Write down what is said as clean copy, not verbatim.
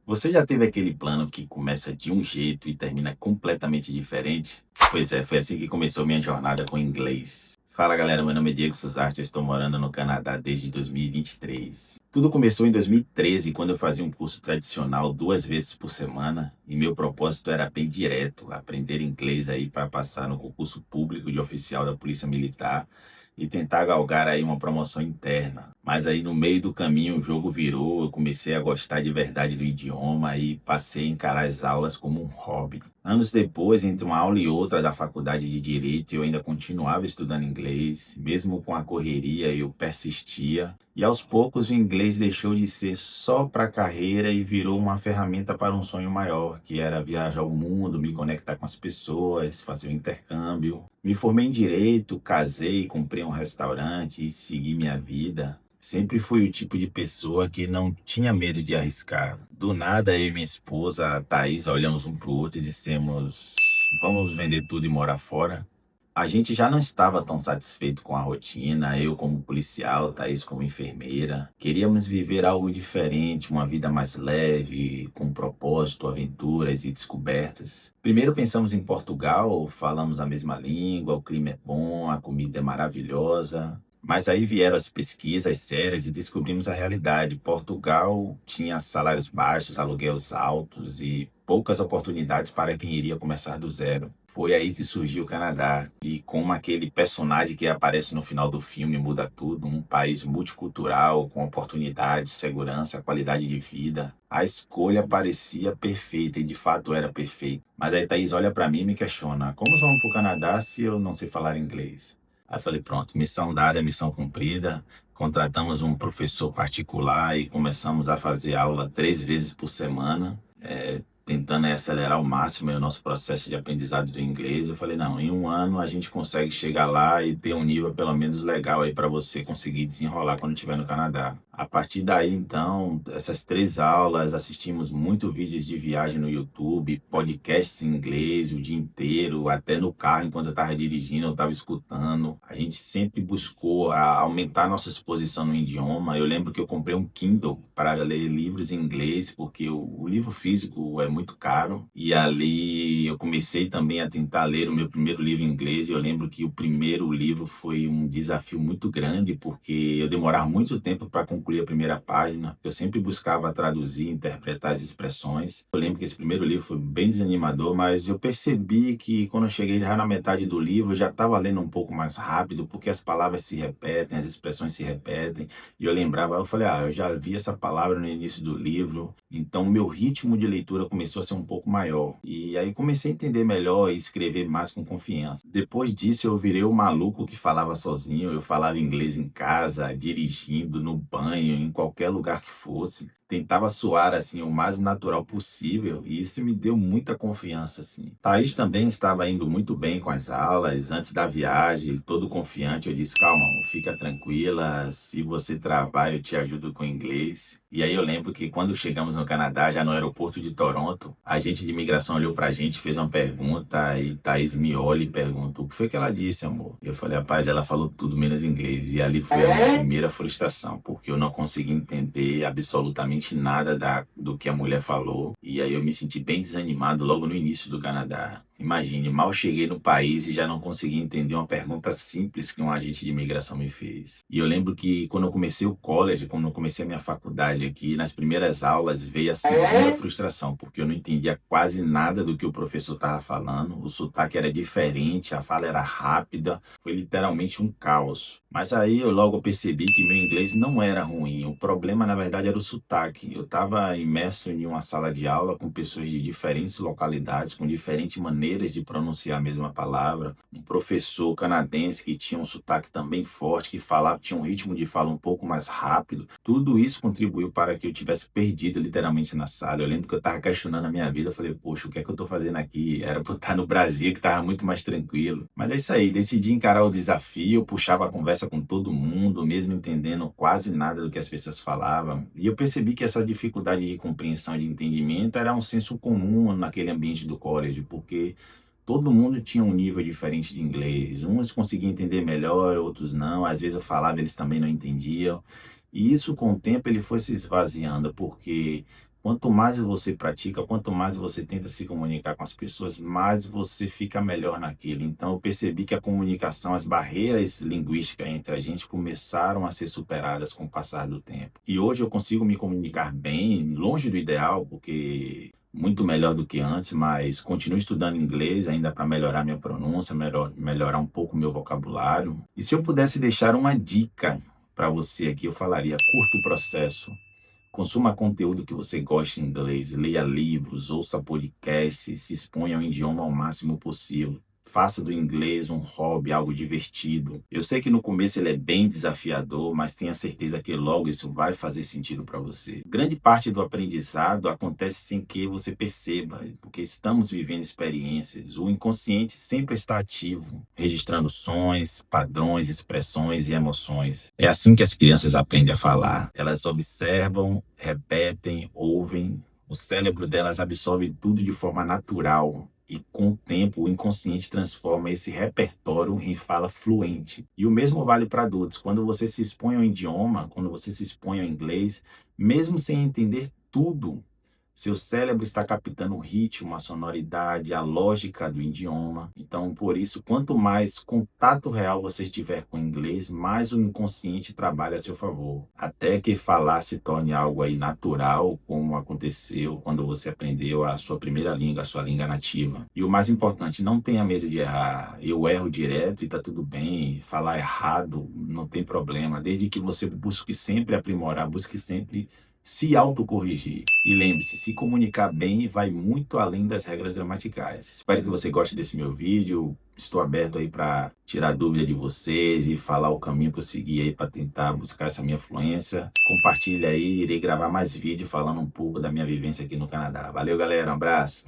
Você já teve aquele plano que começa de um jeito e termina completamente diferente? Pois é, foi assim que começou minha jornada com o inglês. Fala galera, meu nome é Diego Suzarte, eu estou morando no Canadá desde 2023. Tudo começou em 2013, quando eu fazia um curso tradicional 2 vezes por semana e meu propósito era bem direto, aprender inglês aí para passar no concurso público de oficial da Polícia Militar e tentar galgar aí uma promoção interna. Mas aí no meio do caminho o jogo virou, eu comecei a gostar de verdade do idioma e passei a encarar as aulas como um hobby. Anos depois, entre uma aula e outra da faculdade de Direito, eu ainda continuava estudando inglês, mesmo com a correria eu persistia. E aos poucos o inglês deixou de ser só para a carreira e virou uma ferramenta para um sonho maior, que era viajar ao mundo, me conectar com as pessoas, fazer um intercâmbio. Me formei em Direito, casei, comprei um restaurante e segui minha vida. Sempre fui o tipo de pessoa que não tinha medo de arriscar. Do nada, eu e minha esposa, a Thaís, olhamos um para o outro e dissemos: vamos vender tudo e morar fora? A gente já não estava tão satisfeito com a rotina, eu como policial, Thaís como enfermeira. Queríamos viver algo diferente, uma vida mais leve, com propósito, aventuras e descobertas. Primeiro pensamos em Portugal, falamos a mesma língua, o clima é bom, a comida é maravilhosa. Mas aí vieram as pesquisas sérias e descobrimos a realidade. Portugal tinha salários baixos, aluguéis altos e poucas oportunidades para quem iria começar do zero. Foi aí que surgiu o Canadá. E como aquele personagem que aparece no final do filme muda tudo, um país multicultural, com oportunidades, segurança, qualidade de vida. A escolha parecia perfeita e de fato era perfeita. Mas aí Thaís olha para mim e me questiona: como vamos para o Canadá se eu não sei falar inglês? Aí eu falei, pronto, missão dada, missão cumprida. Contratamos um professor particular e começamos a fazer aula 3 vezes por semana, tentando acelerar ao máximo o nosso processo de aprendizado do inglês. Eu falei, não, em um ano a gente consegue chegar lá e ter um nível pelo menos legal aí para você conseguir desenrolar quando estiver no Canadá. A partir daí, então, essas 3 aulas, assistimos muito vídeos de viagem no YouTube, podcasts em inglês o dia inteiro, até no carro, enquanto eu estava dirigindo, eu estava escutando. A gente sempre buscou aumentar nossa exposição no idioma. Eu lembro que eu comprei um Kindle para ler livros em inglês, porque o livro físico é muito caro. E ali eu comecei também a tentar ler o meu primeiro livro em inglês. E eu lembro que o primeiro livro foi um desafio muito grande, porque eu demorava muito tempo para concluir a primeira página. Eu sempre buscava traduzir, interpretar as expressões. Eu lembro que esse primeiro livro foi bem desanimador, mas eu percebi que quando eu cheguei já na metade do livro, eu já estava lendo um pouco mais rápido, porque as palavras se repetem, as expressões se repetem. E eu lembrava, eu falei, eu já vi essa palavra no início do livro, então meu ritmo de leitura começou a ser um pouco maior. E aí comecei a entender melhor e escrever mais com confiança. Depois disso, eu virei o maluco que falava sozinho. Eu falava inglês em casa, dirigindo, no banho, em qualquer lugar que fosse. Tentava soar assim o mais natural possível e isso me deu muita confiança assim. Thaís também estava indo muito bem com as aulas. Antes da viagem, todo confiante, eu disse: calma, amor, fica tranquila, se você travar eu te ajudo com o inglês. E aí eu lembro que quando chegamos no Canadá, já no aeroporto de Toronto, a agente de imigração olhou pra gente, fez uma pergunta e Thaís me olha e pergunta: o que foi que ela disse, amor? Eu falei: rapaz, ela falou tudo menos inglês. E ali foi a minha primeira frustração, porque eu não consegui entender absolutamente nada do que a mulher falou. E aí eu me senti bem desanimado logo no início do Canadá. Imagine, mal cheguei no país e já não consegui entender uma pergunta simples que um agente de imigração me fez. E eu lembro que quando eu comecei o college, quando eu comecei a minha faculdade aqui, nas primeiras aulas veio a segunda frustração, porque eu não entendia quase nada do que o professor estava falando. O sotaque era diferente, a fala era rápida, foi literalmente um caos. Mas aí eu logo percebi que meu inglês não era ruim. O problema, na verdade, era o sotaque. Eu estava imerso em uma sala de aula com pessoas de diferentes localidades, com diferentes maneiras de pronunciar a mesma palavra. Um professor canadense que tinha um sotaque também forte, que falava, tinha um ritmo de fala um pouco mais rápido. Tudo isso contribuiu para que eu tivesse perdido literalmente na sala. Eu lembro que eu estava questionando a minha vida. Eu falei, poxa, o que é que eu estou fazendo aqui? Era para eu estar no Brasil, que estava muito mais tranquilo. Mas é isso aí, decidi encarar o desafio, puxava a conversa com todo mundo, mesmo entendendo quase nada do que as pessoas falavam. E eu percebi que essa dificuldade de compreensão e de entendimento era um senso comum naquele ambiente do college, porque todo mundo tinha um nível diferente de inglês. Uns conseguiam entender melhor, outros não. Às vezes eu falava, eles também não entendiam. E isso, com o tempo, ele foi se esvaziando, porque Quanto mais você pratica, quanto mais você tenta se comunicar com as pessoas, mais você fica melhor naquilo. Então, eu percebi que a comunicação, as barreiras linguísticas entre a gente começaram a ser superadas com o passar do tempo. E hoje eu consigo me comunicar bem, longe do ideal, porque muito melhor do que antes, mas continuo estudando inglês ainda para melhorar minha pronúncia, melhorar um pouco o meu vocabulário. E se eu pudesse deixar uma dica para você aqui, eu falaria: curta o processo. Consuma conteúdo que você goste em inglês, leia livros, ouça podcasts, se exponha ao idioma ao máximo possível. Faça do inglês um hobby, algo divertido. Eu sei que no começo ele é bem desafiador, mas tenha certeza que logo isso vai fazer sentido para você. Grande parte do aprendizado acontece sem que você perceba, porque estamos vivendo experiências. O inconsciente sempre está ativo, registrando sons, padrões, expressões e emoções. É assim que as crianças aprendem a falar. Elas observam, repetem, ouvem. O cérebro delas absorve tudo de forma natural. E com o tempo, o inconsciente transforma esse repertório em fala fluente. E o mesmo vale para adultos. Quando você se expõe ao idioma, quando você se expõe ao inglês, mesmo sem entender tudo, seu cérebro está captando o ritmo, a sonoridade, a lógica do idioma. Então, por isso, quanto mais contato real você tiver com o inglês, mais o inconsciente trabalha a seu favor. Até que falar se torne algo aí natural, como aconteceu quando você aprendeu a sua primeira língua, a sua língua nativa. E o mais importante, não tenha medo de errar. Eu erro direto e está tudo bem. Falar errado não tem problema, desde que você busque sempre aprimorar, busque sempre se autocorrigir. E lembre-se, se comunicar bem vai muito além das regras gramaticais. Espero que você goste desse meu vídeo. Estou aberto aí para tirar dúvida de vocês e falar o caminho que eu segui aí para tentar buscar essa minha fluência. Compartilha aí, irei gravar mais vídeo falando um pouco da minha vivência aqui no Canadá. Valeu, galera, um abraço.